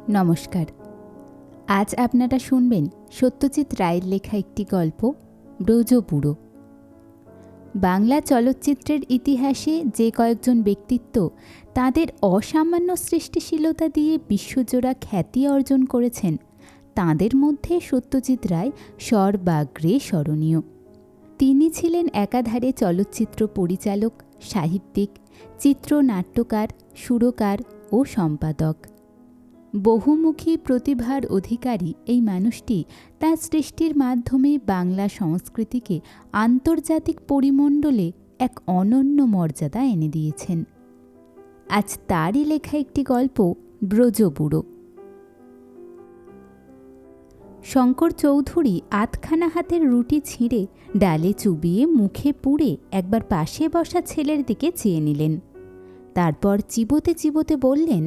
নমস্কার। আজ আপনারা শুনবেন সত্যজিৎ রায়ের লেখা একটি গল্প, ব্রজবুড়ো। বাংলা চলচ্চিত্রের ইতিহাসে যে কয়েকজন ব্যক্তিত্ব তাদের অসামান্য সৃষ্টিশীলতা দিয়ে বিশ্বজোড়া খ্যাতি অর্জন করেছেন, তাঁদের মধ্যে সত্যজিৎ রায় সর্বাগ্রে স্মরণীয়। তিনি ছিলেন একাধারে চলচ্চিত্র পরিচালক, সাহিত্যিক, চিত্রনাট্যকার, সুরকার ও সম্পাদক। বহুমুখী প্রতিভার অধিকারী এই মানুষটি তাঁর সৃষ্টির মাধ্যমে বাংলা সংস্কৃতিকে আন্তর্জাতিক পরিমণ্ডলে এক অনন্য মর্যাদা এনে দিয়েছেন। আজ তারই লেখা একটি গল্প, ব্রজবুড়ো। শঙ্কর চৌধুরী আধখানা হাতের রুটি ছিঁড়ে ডালে চুবিয়ে মুখে পুড়ে একবার পাশে বসা ছেলের দিকে চেয়ে নিলেন। তারপর চিবোতে চিবোতে বললেন,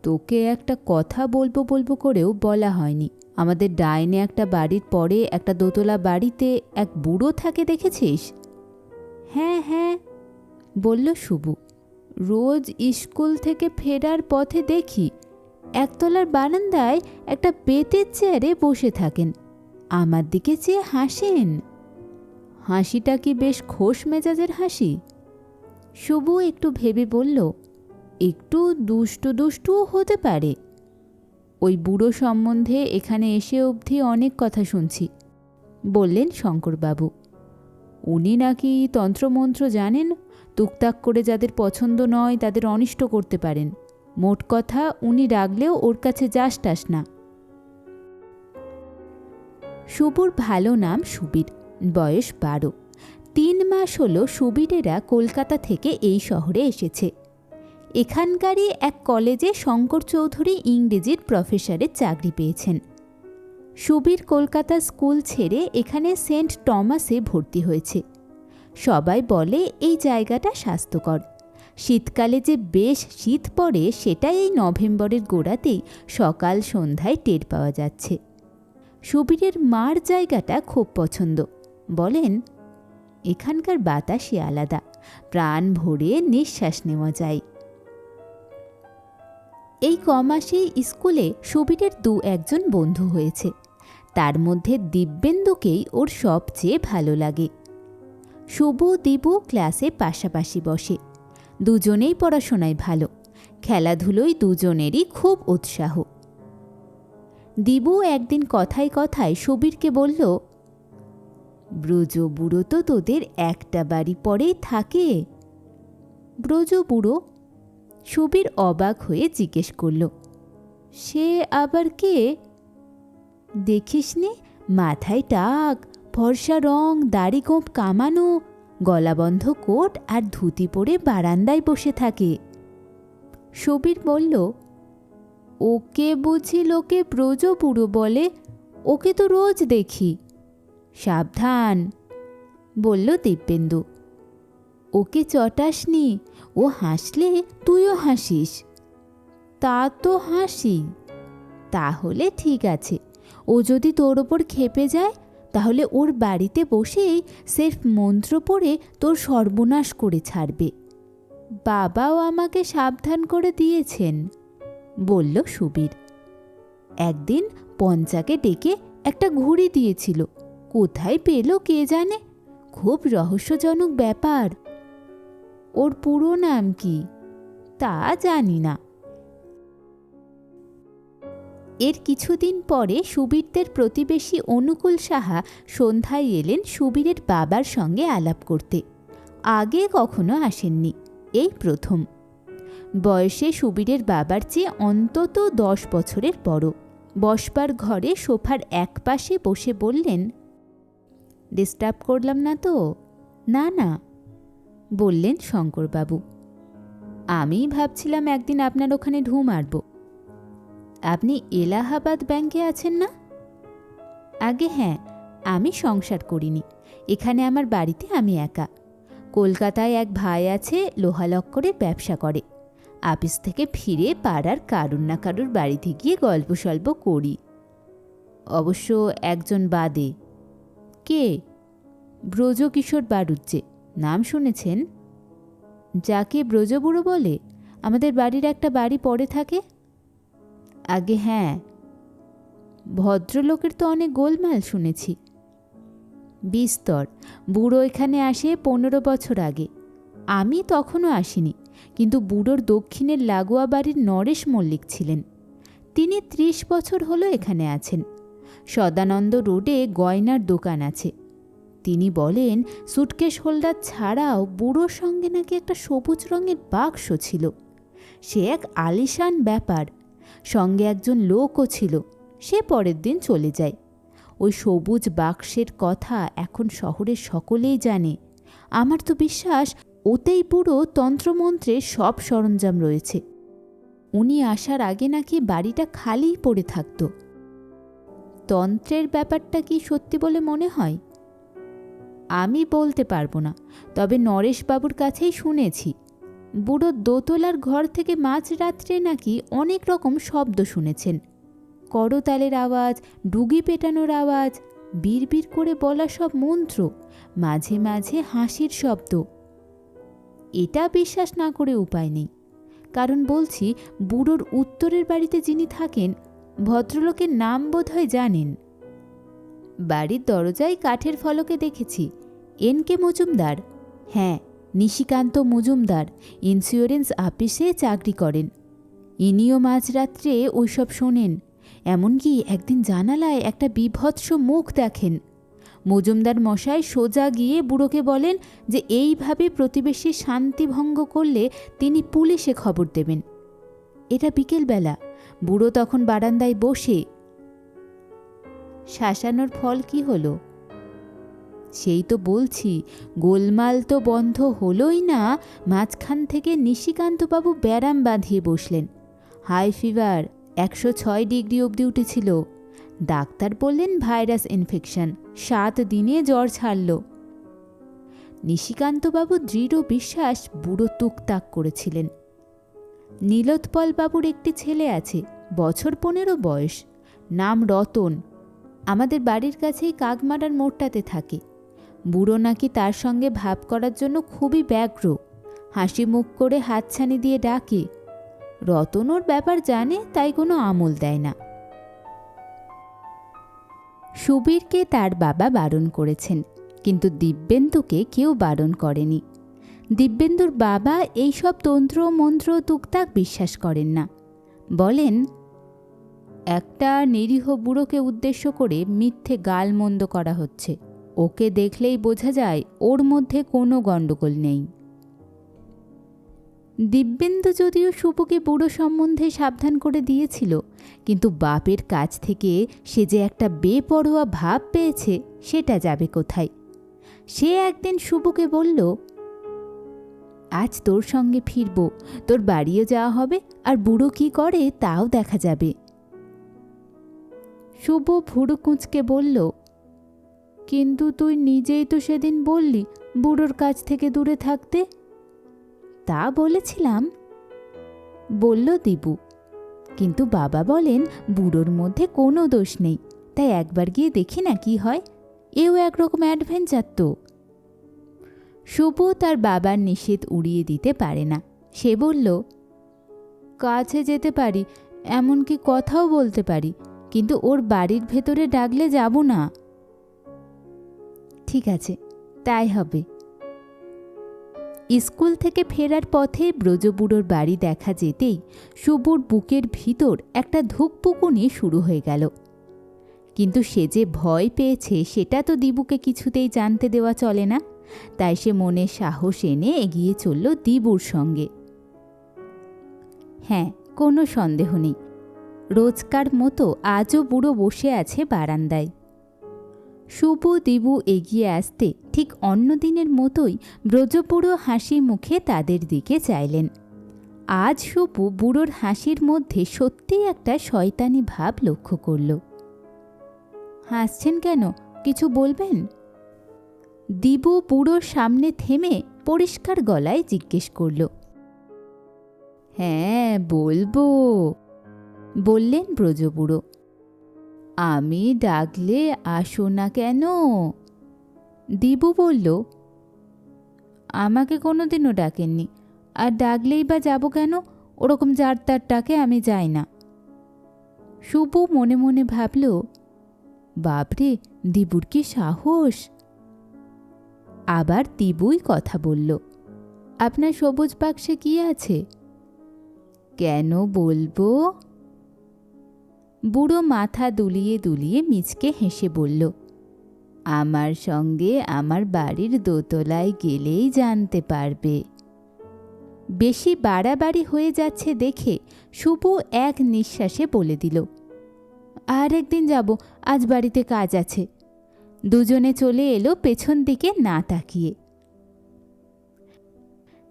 তোকে একটা কথা বলবো করেও বলা হয়নি। আমাদের ডাইনে একটা বাড়ির পরে একটা দোতলা বাড়িতে এক বুড়ো থাকে, দেখেছিস? হ্যাঁ হ্যাঁ, বলল শুভু। রোজ স্কুল থেকে ফেরার পথে দেখি একতলার বারান্দায় একটা বেতের চেয়ারে বসে থাকেন, আমার দিকে চেয়ে হাসেন। হাসিটা কি বেশ খোশ মেজাজের হাসি? শুভু একটু ভেবে বলল, একটু দুষ্টুও হতে পারে। ওই বুড়ো সম্বন্ধে এখানে এসে অবধি অনেক কথা শুনছি, বললেন শঙ্করবাবু। উনি নাকি তন্ত্রমন্ত্র জানেন, টুকটাক করে যাদের পছন্দ নয় তাদের অনিষ্ট করতে পারেন। মোট কথা, উনি রাগলেও ওর কাছে যাস টাস না। শুভুর ভালো নাম সুবীর, বয়স 12। 3 মাস হলো সুবীরেরা কলকাতা থেকে এই শহরে এসেছে। এখানকারই এক কলেজে শঙ্কর চৌধুরী ইংরেজির প্রফেসরের চাকরি পেয়েছেন। সুবীর কলকাতা স্কুল ছেড়ে এখানে সেন্ট টমাসে ভর্তি হয়েছে। সবাই বলে এই জায়গাটা স্বাস্থ্যকর। শীতকালে যে বেশ শীত পড়ে সেটা এই নভেম্বরের গোড়াতেই সকাল সন্ধ্যায় টের পাওয়া যাচ্ছে। সুবীরের মার জায়গাটা খুব পছন্দ। বলেন, এখানকার বাতাসই আলাদা, প্রাণ ভরে নিঃশ্বাস নেওয়া যায়। এই কমাসেই স্কুলে সুবীরের 2-1 বন্ধু হয়েছে। তার মধ্যে দিব্যেন্দুকেই ওর সবচেয়ে ভালো লাগে। শুভু দিবু ক্লাসে পাশাপাশি বসে। দুজনেই পড়াশোনায় ভালো, খেলাধুলোয় দুজনেরই খুব উৎসাহ। দিবু একদিন কথায় কথায় সুবীরকে বলল, ব্রজবুড়ো তো তোদের একটা বাড়ি পরেই থাকে। ব্রজবুড়ো? সুবীর অবাক হয়ে জিজ্ঞেস করল, সে আবার কে? দেখিসনি, মাথায় টাক, ফর্সা রং, দাড়ি গোঁফ কামানো, গলাবন্ধ কোট আর ধুতি পরে বারান্দায় বসে থাকে। সুবীর বলল, ওকে বুঝি লোকে ব্রজবুড়ো বলে? ওকে তো রোজ দেখি। সাবধান, বলল দিব্যেন্দু। ওকে চটাসনি, ও হাসলে তুইও হাসিস। তা তো হাসি। তাহলে ঠিক আছে, ও যদি তোর ওপর ক্ষেপে যায় তাহলে ওর বাড়িতে বসেই সেফ মন্ত্র পড়ে তোর সর্বনাশ করে ছাড়বে। বাবাও আমাকে সাবধান করে দিয়েছেন, বলল সুবীর। একদিন পঞ্চাকে ডেকে একটা ঘুড়ি দিয়েছিল, কোথায় পেল কে জানে, খুব রহস্যজনক ব্যাপার। ওর পুরো নাম কি তা জানি না। এর কিছুদিন পরে সুবীরদের প্রতিবেশী অনুকূল সাহা সন্ধ্যায় এলেন সুবীরের বাবার সঙ্গে আলাপ করতে। আগে কখনো আসেননি, এই প্রথম। বয়সে সুবীরের বাবার চেয়ে অন্তত 10 বছরের বড়। বসবার ঘরে সোফার এক পাশে বসে বললেন, ডিস্টার্ব করলাম না তো? না না, বললেন শঙ্করবাবু। আমি ভাবছিলাম একদিন আপনার ওখানে ঢু মারব। আপনি এলাহাবাদ ব্যাংকে আছেন না? আগে হ্যাঁ, আমি সংসার করিনি, এখানে আমার বাড়িতে আমি একা। কলকাতায় এক ভাই আছে, লোহালক্করের ব্যবসা করে। অফিস থেকে ফিরে পাড়ার কারুর না কারুর বাড়িতে গিয়ে গল্প সল্প করি, অবশ্য একজন বাদে। কে? ব্রজকিশোর বাড়ুজ্জে, নাম শুনেছেন? যাকে ব্রজবুড়ো বলে? আমাদের বাড়ির একটা বাড়ি পড়ে থাকে। আগে হ্যাঁ, ভদ্রলোকের তো অনেক গোলমাল শুনেছি। বিস্তর। বুড়ো এখানে আসে 15 বছর আগে। আমি তখনও আসিনি, কিন্তু বুড়োর দক্ষিণের লাগোয়া বাড়ির নরেশ মল্লিক ছিলেন। তিনি 30 বছর হলো এখানে আছেন। সদানন্দ রোডে গয়নার দোকান আছে। তিনি বলেন সুটকেস হোল্ডার ছাড়াও বুড়োর সঙ্গে নাকি একটা সবুজ রঙের বাক্স ছিল। সে এক আলিশান ব্যাপার। সঙ্গে একজন লোকও ছিল। সে পরের দিন চলে যায়। ওই সবুজ বাক্সের কথা এখন শহরের সকলেই জানে। আমার তো বিশ্বাস ওতেই পুরো তন্ত্রমন্ত্রের সব সরঞ্জাম রয়েছে। উনি আসার আগে নাকি বাড়িটা খালিই পড়ে থাকত। তন্ত্রের ব্যাপারটা কি সত্যি বলে মনে হয়? আমি বলতে পারবো না, তবে নরেশবাবুর কাছেই শুনেছি। বুড়ো দোতলার ঘর থেকে মাঝরাত্রে নাকি অনেক রকম শব্দ শুনেছেন। করতালের আওয়াজ, ডুগি পেটানোর আওয়াজ, বিড়বিড় করে বলা সব মন্ত্র, মাঝে মাঝে হাসির শব্দ। এটা বিশ্বাস না করে উপায় নেই, কারণ বলছি বুড়োর উত্তরের বাড়িতে যিনি থাকেন ভদ্রলোকের নাম বোধহয় জানেন। বাড়ির দরজায় কাঠের ফলকে দেখেছি এন.কে. মজুমদার। হ্যাঁ, নিশিকান্ত মজুমদার ইন্স্যুরেন্স অফিসে চাকরি করেন। ইনিও মাঝরাত্রে ওইসব শোনেন। এমনকি একদিন জানালায় একটা বিভৎস মুখ দেখেন। মজুমদার মশাই সোজা গিয়ে বুড়োকে বলেন যে এইভাবে প্রতিবেশী শান্তিভঙ্গ করলে তিনি পুলিশে খবর দেবেন। এটা বিকেলবেলা। বুড়ো তখন বারান্দায় বসে। শাসানোর ফল কি হলো? সেই তো বলছি, গোলমাল তো বন্ধ হলোই না। মাঝখান থেকে নিশিকান্তবাবু ব্যারাম বাঁধিয়ে বসলেন। হাই ফিভার 106 ডিগ্রি অবধি উঠেছিল। ডাক্তার বললেন ভাইরাস ইনফেকশন, 7 দিনে জ্বর ছাড়ল। নিশিকান্তবাবু দৃঢ় বিশ্বাস বুড়ো তুকতাক করেছিলেন। নীলোৎপলবাবুর একটি ছেলে আছে, বছর 15 বয়স, নাম রতন। আমাদের বাড়ির কাছেই কাকমারার মোড়টাতে থাকে। বুড়ো নাকি তার সঙ্গে ভাব করার জন্য খুবই ব্যগ্র। হাসি মুখ করে হাতছানি দিয়ে ডাকে। রতন ওর ব্যাপার জানে, তাই কোনো আমল দেয় না। সুবীরকে তার বাবা বারণ করেছেন, কিন্তু দিব্যেন্দুকে কেউ বারণ করেনি। দিব্যেন্দুর বাবা এইসব তন্ত্র মন্ত্র তুকতাক বিশ্বাস করেন না। বলেন, একটা নিরীহ বুড়োকে উদ্দেশ্য করে মিথ্যে গালমন্দ করা হচ্ছে। ওকে দেখলেই বোঝা যায় ওর মধ্যে কোনো গণ্ডগোল নেই। দিব্যেন্দু যদিও শুভকে বুড়ো সম্বন্ধে সাবধান করে দিয়েছিল, কিন্তু বাপের কাছ থেকে সে যে একটা বেপরোয়া ভাব পেয়েছে সেটা যাবে কোথায়? সে একদিন শুভকে বলল, আজ তোর সঙ্গে ফিরব, তোর বাড়িও যাওয়া হবে, আর বুড়ো কি করে তাও দেখা যাবে। শুভ ভুরু কুঁচকে বলল, কিন্তু তুই নিজেই তো সেদিন বললি বুড়োর কাছ থেকে দূরে থাকতে। তা বলেছিলাম, বলল দিবু, কিন্তু বাবা বলেন বুড়োর মধ্যে কোনো দোষ নেই, তাই একবার গিয়ে দেখি না কি হয়। এও একরকম অ্যাডভেঞ্চার তো। শুভ তার বাবার নিষেধ উড়িয়ে দিতে পারে না। সে বলল, কাছে যেতে পারি, এমনকি কথাও বলতে পারি, কিন্তু ওর বাড়ির ভেতরে ডাকলে যাব না। ঠিক আছে, তাই হবে। স্কুল থেকে ফেরার পথে ব্রজবুড়োর বাড়ি দেখা যেতেই শুভর বুকের ভিতর একটা ধুকপুকুনি শুরু হয়ে গেল। কিন্তু সে যে ভয় পেয়েছে সেটা তো দিবুকে কিছুতেই জানতে দেওয়া চলে না। তাই সে মনে সাহস এনে এগিয়ে চলল দিবুর সঙ্গে। হ্যাঁ, কোনো সন্দেহ নেই, রোজকার মতো আজও বুড়ো বসে আছে বারান্দায়। শুভ দিবু এগিয়ে আসতে ঠিক অন্য দিনের মতোই ব্রজবুড়ো হাসি মুখে তাদের দিকে চাইলেন। আজ শুভ বুড়োর হাসির মধ্যে সত্যিই একটা শয়তানি ভাব লক্ষ্য করল। হাসছেন কেন, কিছু বলবেন? দিবু বুড়োর সামনে থেমে পরিষ্কার গলায় জিজ্ঞেস করল। হ্যাঁ বলবো, বললেন ব্রজবুড়ো। আমি ডাকলে আসো না কেন? দিবু বলল, আমাকে কোনোদিনও ডাকেননি, আর ডাকলেই বা যাব কেন? ওরকম যার তার ডাকে আমি যাই না। শুভ মনে মনে ভাবল, বাপরে, দিবুর কি সাহস। আবার দিবুই কথা বলল, আপনার সবুজ বাক্সে কি আছে? কেন বলবো? বুড়ো মাথা দুলিয়ে দুলিয়ে মিচকে হেসে বলল, আমার সঙ্গে আমার বাড়ির দোতলায় গেলেই জানতে পারবে। বেশি বাড়াবাড়ি হয়ে যাচ্ছে দেখে শুভ এক নিঃশ্বাসে বলে দিল, আর একদিন যাব, আজ বাড়িতে কাজ আছে। দুজনে চলে এলো পেছন দিকে না তাকিয়ে।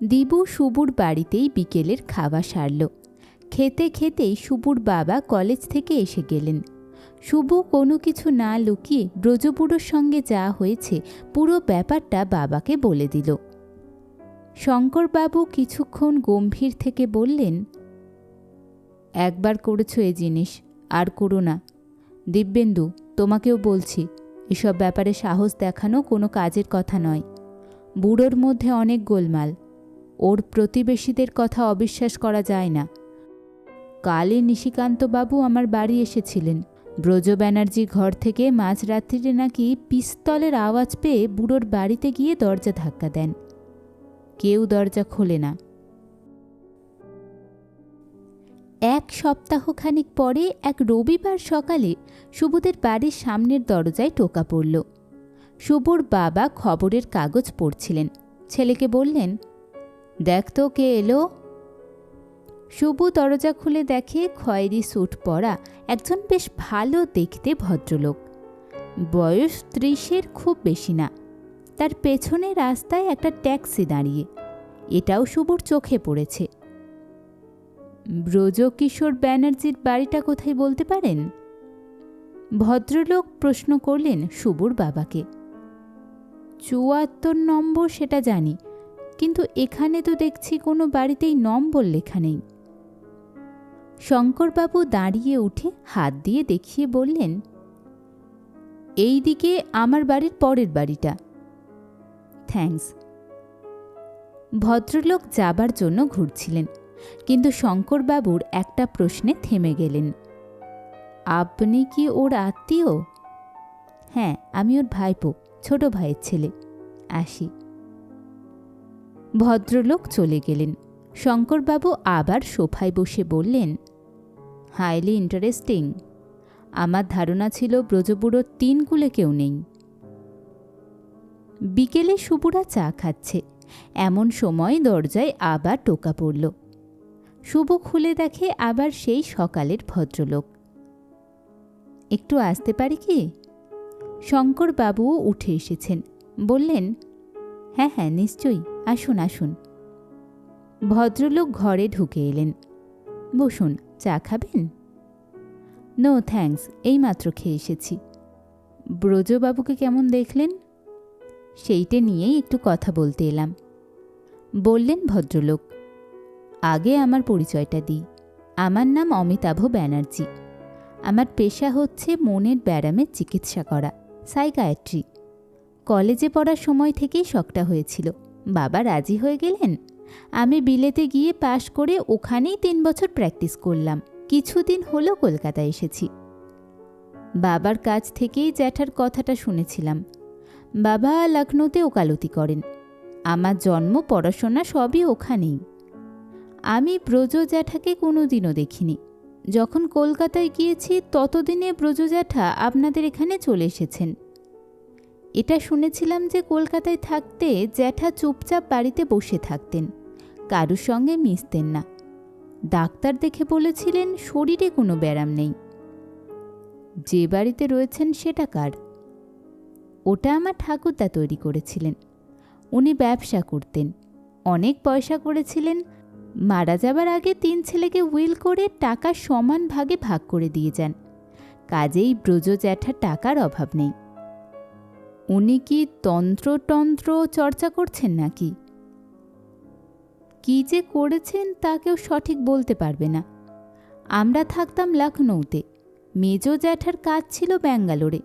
দিবু শুভুর বাড়িতেই বিকেলের খাওয়া সারল। খেতে খেতেই শুভুর বাবা কলেজ থেকে এসে গেলেন। শুভ কোনো কিছু না লুকিয়ে ব্রজবুড়োর সঙ্গে যা হয়েছে পুরো ব্যাপারটা বাবাকে বলে দিল। শঙ্করবাবু কিছুক্ষণ গম্ভীর থেকে বললেন, একবার করেছ এ জিনিস, আর করো না। দিব্যেন্দু, তোমাকেও বলছি, এসব ব্যাপারে সাহস দেখানো কোনো কাজের কথা নয়। বুড়োর মধ্যে অনেক গোলমাল, ওর প্রতিবেশীদের কথা অবিশ্বাস করা যায় না। কালই নিশিকান্তবাবু আমার বাড়ি এসেছিলেন। ব্রজ ব্যানার্জি ঘর থেকে মাঝরাত্রিরে নাকি পিস্তলের আওয়াজ পেয়ে বুড়োর বাড়িতে গিয়ে দরজা ধাক্কা দেন। কেউ দরজা খোলে না। এক সপ্তাহখানিক পরে এক রবিবার সকালে শুভদের বাড়ির সামনের দরজায় টোকা পড়ল। শুভর বাবা খবরের কাগজ পড়ছিলেন। ছেলেকে বললেন, দেখ তো কে এলো। শুভ দরজা খুলে দেখে খয়েরি স্যুট পরা একজন বেশ ভালো দেখতে ভদ্রলোক। বয়স 30-এর খুব বেশি না। তার পেছনে রাস্তায় একটা ট্যাক্সি দাঁড়িয়ে, এটাও শুভর চোখে পড়েছে। ব্রজকিশোর ব্যানার্জির বাড়িটা কোথায় বলতে পারেন? ভদ্রলোক প্রশ্ন করলেন শুভর বাবাকে। 74 নম্বর সেটা জানি, কিন্তু এখানে তো দেখছি কোনো বাড়িতেই নম্বর লেখা নেই। শঙ্করবাবু দাঁড়িয়ে উঠে হাত দিয়ে দেখিয়ে বললেন, এই দিকে আমার বাড়ির পরের বাড়িটা। থ্যাঙ্কস। ভদ্রলোক যাবার জন্য ঘুরছিলেন, কিন্তু শঙ্করবাবুর একটা প্রশ্নে থেমে গেলেন। আপনি কি ওর আত্মীয়? হ্যাঁ, আমি ওর ভাইপো, ছোট ভাইয়ের ছেলে। আসি। ভদ্রলোক চলে গেলেন। শঙ্করবাবু আবার সোফায় বসে বললেন, হাইলি ইন্টারেস্টিং। আমার ধারণা ছিল ব্রজবুড়োর 3 কুলে কেউ নেই। বিকেলে শুভরা চা খাচ্ছে, এমন সময় দরজায় আবার টোকা পড়ল। শুভ খুলে দেখে আবার সেই সকালের ভদ্রলোক। একটু আসতে পারি কি? শঙ্করবাবুও উঠে এসেছেন, বললেন, হ্যাঁ হ্যাঁ নিশ্চয়ই, আসুন আসুন। ভদ্রলোক ঘরে ঢুকে এলেন। বসুন, চা খাবেন? নো থ্যাঙ্কস, এইমাত্র খেয়ে এসেছি। ব্রজবাবুকে কেমন দেখলেন? সেইটে নিয়েই একটু কথা বলতে এলাম, বললেন ভদ্রলোক। আগে আমার পরিচয়টা দিই। আমার নাম অমিতাভ ব্যানার্জি। আমার পেশা হচ্ছে মনের ব্যারামের চিকিৎসা করা, সাইকায়াট্রি। কলেজে পড়ার সময় থেকেই শখটা হয়েছিল। বাবা রাজি হয়ে গেলেন। আমি বিলেতে গিয়ে পাশ করে ওখানেই 3 বছর প্র্যাকটিস করলাম। কিছুদিন হলো কলকাতা এসেছি। বাবার কাছ থেকেই জ্যাঠার কথাটা শুনেছিলাম। বাবা লখনৌতে ওকালতি করেন। আমার জন্ম, পড়াশোনা সবই ওখানেই। আমি ব্রজ জ্যাঠাকে কোনো দিনও দেখিনি। যখন কলকাতায় গিয়েছি ততদিনে ব্রজ জ্যাঠা আপনাদের এখানে চলে এসেছেন। এটা শুনেছিলাম যে কলকাতায় থাকতে জ্যাঠা চুপচাপ বাড়িতে বসে থাকতেন, কারুর সঙ্গে মিশতেন না। ডাক্তার দেখে বলেছিলেন শরীরে কোনো ব্যারাম নেই। যে বাড়িতে রয়েছেন সেটা কার? ওটা আমার ঠাকুরদা তৈরি করেছিলেন। উনি ব্যবসা করতেন, অনেক পয়সা করেছিলেন। মারা যাবার আগে 3 ছেলেকে উইল করে টাকা সমান ভাগে ভাগ করে দিয়ে যান। কাজেই ব্রজ জ্যাঠার টাকার অভাব নেই। উনি কি তন্ত্র চর্চা করছেন নাকি? কি যে করেছেন তা কেউ সঠিক বলতে পারবে না। আমরা থাকতাম লখনৌতে, মেজ জ্যাঠার কাজ ছিল ব্যাঙ্গালোরে।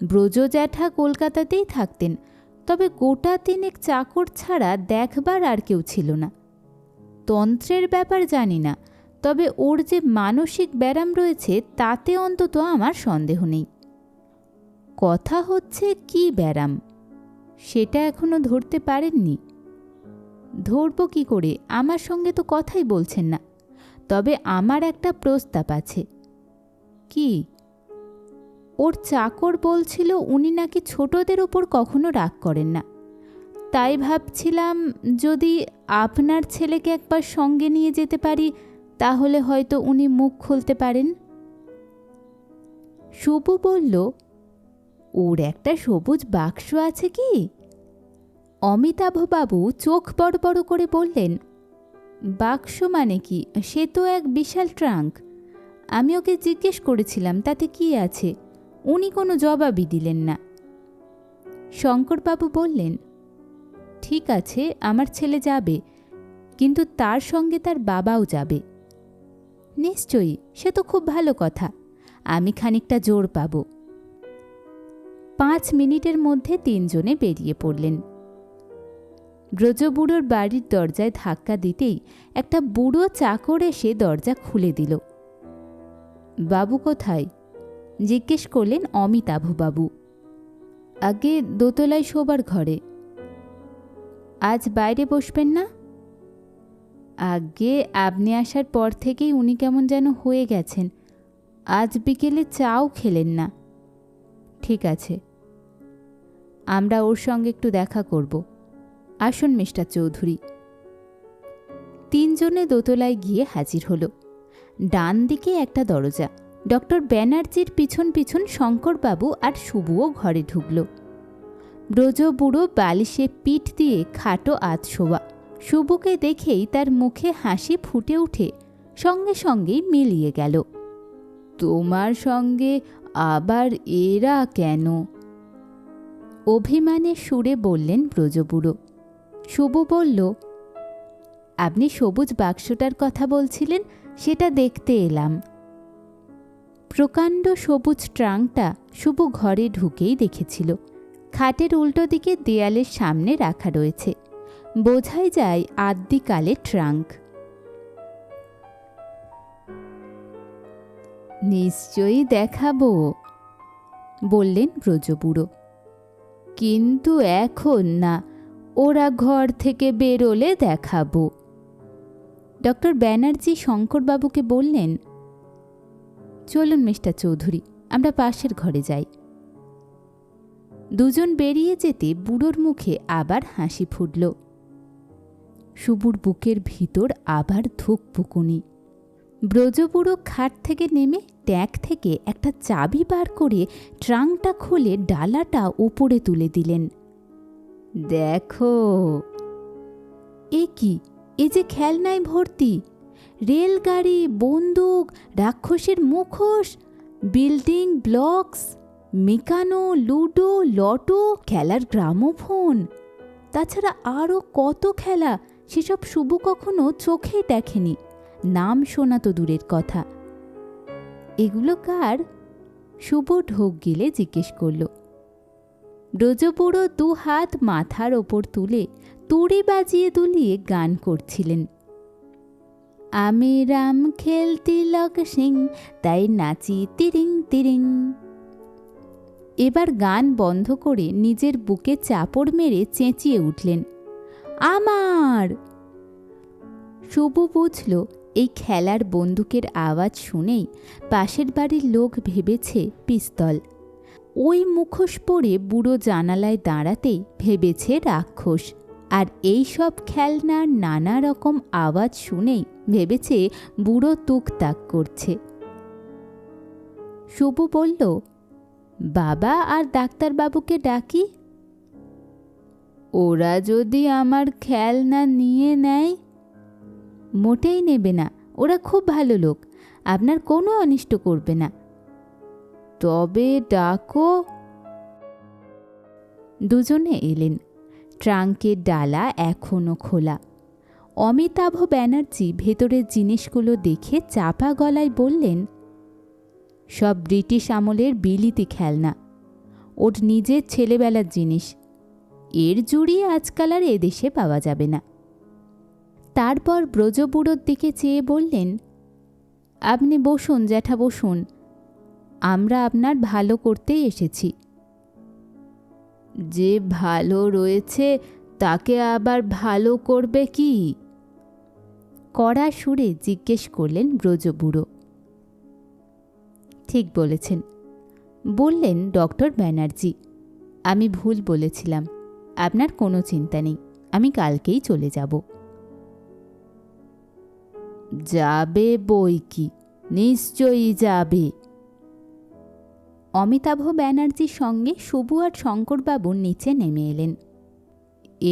ব্রজ জ্যাঠা কলকাতাতেই থাকতেন, তবে গোটা 3 চাকর ছাড়া দেখবার আর কেউ ছিল না। তন্ত্রের ব্যাপার জানি না, তবে ওর যে মানসিক ব্যারাম রয়েছে তাতে অন্তত আমার সন্দেহ নেই। কথা হচ্ছে কি ব্যারাম সেটা এখনো ধরতে পারেননি। ধরব কি করে, আমার সঙ্গে তো কথাই বলছেন না। তবে আমার একটা প্রস্তাব আছে। কি? ওর চাকর বলছিল উনি নাকি ছোটদের ওপর কখনো রাগ করেন না। তাই ভাবছিলাম যদি আপনার ছেলেকে একবার সঙ্গে নিয়ে যেতে পারি তাহলে হয়তো উনি মুখ খুলতে পারেন। শুভু বলল, ওর একটা সবুজ বাক্স আছে কি? অমিতাভবাবু চোখ বড় বড় করে বললেন, বাক্স মানে কি? সে তো এক বিশাল ট্রাঙ্ক। আমি ওকে জিজ্ঞেস করেছিলাম তাতে কি আছে, উনি কোনো জবাবই দিলেন না। শঙ্করবাবু বললেন, ঠিক আছে, আমার ছেলে যাবে, কিন্তু তার সঙ্গে তার বাবাও যাবে। নিশ্চয়ই, সে তো খুব ভালো কথা, আমি খানিকটা জোর পাব। 5 মিনিটের মধ্যে 3 জনে বেরিয়ে পড়লেন। ব্রজবুড়োর বাড়ির দরজায় ধাক্কা দিতেই একটা বুড়ো চাকর এসে দরজা খুলে দিল। বাবু কোথায়? জিজ্ঞেস করলেন অমিতাভবাবু। আগে দোতলায় শোবার ঘরে। আজ বাইরে বসবেন না? আগে আপনি আসার পর থেকেই উনি কেমন যেন হয়ে গেছেন, আজ বিকেলে চাও খেলেন না। ঠিক আছে, আমরা ওর সঙ্গে একটু দেখা করব। আসুন মিস্টার চৌধুরী। 3 জনে দোতলায় গিয়ে হাজির হলো। ডান দিকে একটা দরজা। ডক্টর ব্যানার্জির পিছন পিছন শঙ্করবাবু আর শুভুও ঘরে ঢুকল। ব্রজবুড়ো বালিশে পিঠ দিয়ে খাটো শোয়া। শুভুকে দেখেই তার মুখে হাসি ফুটে উঠে সঙ্গে সঙ্গেই মিলিয়ে গেল। তোমার সঙ্গে আবার এরা কেন? অভিমানে সুরে বললেন ব্রজবুড়ো। শুভু বলল, আপনি সবুজ বাক্সটার কথা বলছিলেন, সেটা দেখতে এলাম। প্রকাণ্ড সবুজ ট্রাঙ্কটা শুভু ঘরে ঢুকেই দেখেছিল। খাটের উল্টো দিকে দেয়ালের সামনে রাখা রয়েছে, বোঝাই যায় আদ্যিকালের ট্রাঙ্ক। নিশ্চয়ই দেখাবো, বললেন ব্রজবুড়ো, কিন্তু এখন না, ওরা ঘর থেকে বেরোলে দেখাবো। ডক্টর ব্যানার্জি শঙ্করবাবুকে বললেন, চলুন মিস্টার চৌধুরী, আমরা পাশের ঘরে যাই। 2 জন বেরিয়ে যেতে বুড়োর মুখে আবার হাসি ফুটল। শুভুর বুকের ভিতর আবার ধুকপুকুনি। ব্রজবুড়ো খাট থেকে নেমে ট্যাঙ্ক থেকে একটা চাবি বার করে ট্রাঙ্কটা খুলে ডালাটা উপরে তুলে দিলেন। দেখো। এ কি? এ যে খেলনায় ভর্তি। রেলগাড়ি, বন্দুক, রাক্ষসের মুখোশ, বিল্ডিং ব্লকস, মেকানো, লুডো, লটো, খেলার গ্রামোফোন, তাছাড়া আরও কত খেলা, সেসব শুভু কখনো চোখেই দেখেনি, নাম শোনা তো দূরের কথা। এগুলো কার? শুভু ঢোক গিলে জিজ্ঞেস করল। ব্রজবুড়ো 2 হাত মাথার ওপর তুলে তুড়ি বাজিয়ে দুলিয়ে গান করছিলেন। আমি রাম খেলতি লক সিং, তাই নাচি তিরিং তিরিং। এবার গান বন্ধ করে নিজের বুকে চাপড় মেরে চেঁচিয়ে উঠলেন, আমার! শুভু বুঝল এই খেলার বন্দুকের আওয়াজ শুনেই পাশের বাড়ির লোক ভেবেছে পিস্তল। ওই মুখোশ পরে বুড়ো জানালায় দাঁড়াতেই ভেবেছে রাক্ষস। আর এই সব খেলনার নানা রকম আওয়াজ শুনেই ভেবেছে বুড়ো তুকতাক করছে। শুভু বলল, বাবা আর ডাক্তারবাবুকে ডাকি? ওরা যদি আমার খেলনা নিয়ে নেয়? মোটেই নেবে না, ওরা খুব ভালো লোক, আপনার কোনো অনিষ্ট করবে না। তবে ডাকো। 2 জনে এলেন। ট্রাঙ্কের ডালা এখনো খোলা। অমিতাভ ব্যানার্জি ভেতরের জিনিসগুলো দেখে চাপা গলায় বললেন, সব ব্রিটিশ আমলের বিলিতি খেলনা, ওর নিজের ছেলেবেলার জিনিস। এর জুড়ি আজকাল আর এদেশে পাওয়া যাবে না। তারপর ব্রজবুড়োর দিকে চেয়ে বললেন, আপনি বসুন জ্যাঠা, বসুন। আমরা আপনার ভালো করতেই এসেছি। যে ভালো রয়েছে তাকে আবার ভালো করবে কি? কড়া সুরে জিজ্ঞেস করলেন ব্রজবুড়ো। ঠিক বলেছেন, বললেন ডক্টর ব্যানার্জি। আমি ভুল বলেছিলাম, আপনার কোনো চিন্তা নেই, আমি কালকেই চলে যাব। যাবে বই কি, নিশ্চয়ই যাবে। অমিতাভ ব্যানার্জির সঙ্গে শুভু আর শঙ্করবাবু নিচে নেমে এলেন।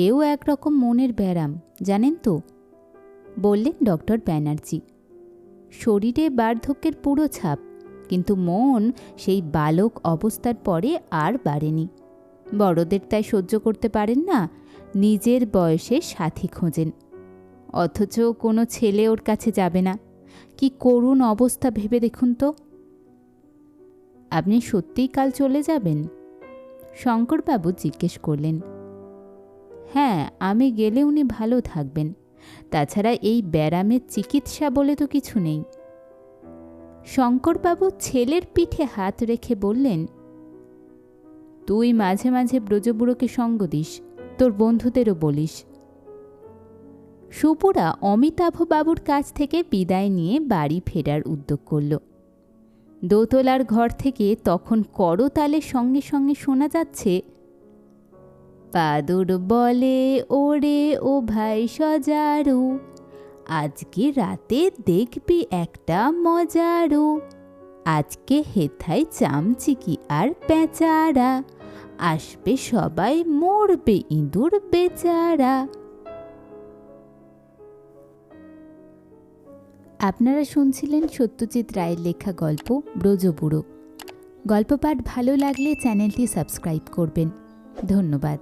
এও একরকম মনের ব্যারাম, জানেন তো, বললেন ডক্টর ব্যানার্জি। শরীরে বার্ধক্যের পুরো ছাপ, কিন্তু মন সেই বালক অবস্থার পরে আর বাড়েনি। বড়দের তাই সহ্য করতে পারেন না, নিজের বয়সে সাথী খোঁজেন, অথচ কোনো ছেলে ওর কাছে যাবে না। কি করুণ অবস্থা ভেবে দেখুন তো। আপনি সত্যিই কাল চলে যাবেন? শঙ্করবাবু জিজ্ঞেস করলেন। হ্যাঁ, আমি গেলে উনি ভালো থাকবেন, তাছাড়া এই ব্যারামের চিকিৎসা বলে তো কিছু নেই। শঙ্করবাবু ছেলের পিঠে হাত রেখে বললেন, তুই মাঝে মাঝে ব্রজবুড়োকে সঙ্গ দিস, তোর বন্ধুদেরও বলিস। সুপুরা অমিতাভ বাবুর কাছ থেকে বিদায় নিয়ে বাড়ি ফেরার উদ্যোগ করল। দোতলার ঘর থেকে তখন করতালের সঙ্গে সঙ্গে শোনা যাচ্ছে, পাদুর বলে ওরে ও ভাই সজারু, আজকে রাতে দেখবি একটা মজারু, আজকে হেথায় চামচিকি আর পেঁচারা, আসবে সবাই মরবে ইঁদুর বেচারা। আপনারা শুনছিলেন সত্যজিৎ রায়ের লেখা গল্প ব্রজবুড়ো। গল্প পাঠ ভালো লাগলে চ্যানেলটি সাবস্ক্রাইব করবেন। ধন্যবাদ।